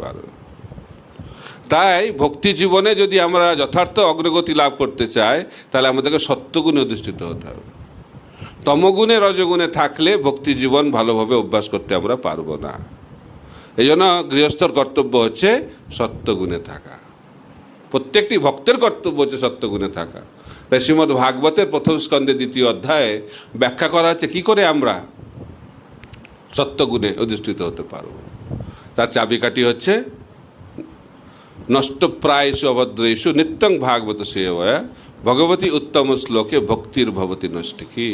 পারবে। তাই ভক্তি জীবনে যদি আমরা যথার্থ অগ্রগতি লাভ করতে চাই, তাহলে আমাদেরকে সত্যগুণে অধিষ্ঠিত হতে হবে। তমগুণে রজগুণে থাকলে ভক্তি জীবন ভালোভাবে অভ্যাস করতে আমরা পারবো না। এই জন্য গৃহস্থর কর্তব্য হচ্ছে সত্যগুণে থাকা। প্রত্যেকটি ভক্তের কর্তব্য হচ্ছে সত্যগুণে থাকা। তাই শ্রীমদ্ ভাগবতের প্রথম স্কন্ধে 2য় অধ্যায়ে ব্যাখ্যা করা হচ্ছে কী করে আমরা সত্যগুণে অধিষ্ঠিত হতে পারব। তার চাবিকাঠি হচ্ছে নষ্টপ্রায়সু অভদ্রেষু নিত্যং ভাগবত সেবয়া ভগবতী উত্তম শ্লোকে ভক্তির ভবতি নষ্টিকি।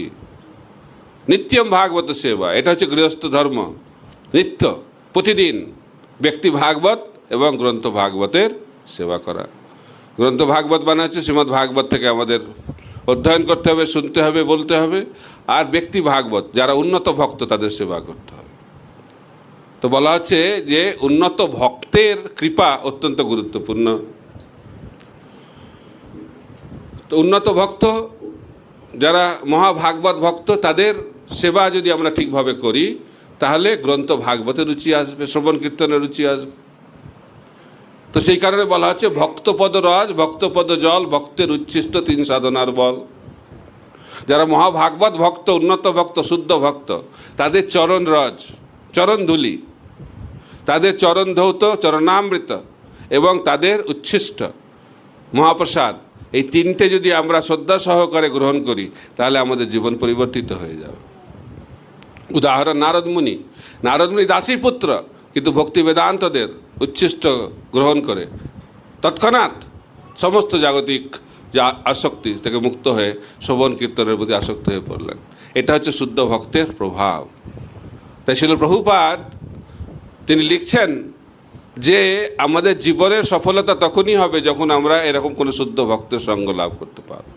নিত্যম ভাগবত সেবা, এটা হচ্ছে গৃহস্থ ধর্ম। নিত্য প্রতিদিন ব্যক্তি ভাগবত এবং গ্রন্থ ভাগবতের সেবা করা। গ্রন্থ ভাগবত মানে হচ্ছে শ্রীমদ্ ভাগবত থেকে আমাদের অধ্যয়ন করতে হবে, শুনতে হবে, বলতে হবে। আর ব্যক্তি ভাগবত যারা উন্নত ভক্ত তাদের সেবা করতে হবে। তো বলা হচ্ছে যে উন্নত ভক্তের কৃপা অত্যন্ত গুরুত্বপূর্ণ। তো উন্নত ভক্ত যারা মহাভাগবত ভক্ত তাদের সেবা যদি আমরা ঠিকভাবে করি, তাহলে গ্রন্থ ভাগবতের রুচি আসবে, শ্রবণ কীর্তনের রুচি আসবে। তো সেই কারণে বলা হচ্ছে ভক্তপদ রজ, ভক্তপদ জল, ভক্তের উচ্ছিষ্ট 3 সাধনার বল। যারা মহাভাগবত ভক্ত, উন্নত ভক্ত, শুদ্ধ ভক্ত, তাদের চরণ রজ, চরণ ধুলি, তাদের চরণ ধৌত, চরণামৃত এবং তাদের উচ্ছিষ্ট মহাপ্রসাদ, এই 3টে যদি আমরা শ্রদ্ধা সহকারে গ্রহণ করি, তাহলে আমাদের জীবন পরিবর্তিত হয়ে যাবে। উদাহরণ নারদমুনি। নারদমুনি দাসীর পুত্র, কিন্তু ভক্তি বেদান্তদের উচ্ছিষ্ট গ্রহণ করে তৎক্ষণাৎ সমস্ত জাগতিক যা আসক্তি থেকে মুক্ত হয়ে শ্রবণ কীর্তনের প্রতি আসক্ত হয়ে পড়লেন। এটা হচ্ছে শুদ্ধ ভক্তের প্রভাব। তাই শিল প্রভুপাদ তিনি লিখছেন যে আমাদের জীবনের সফলতা তখনই হবে যখন আমরা এরকম কোনো শুদ্ধ ভক্তের সঙ্গ লাভ করতে পারব।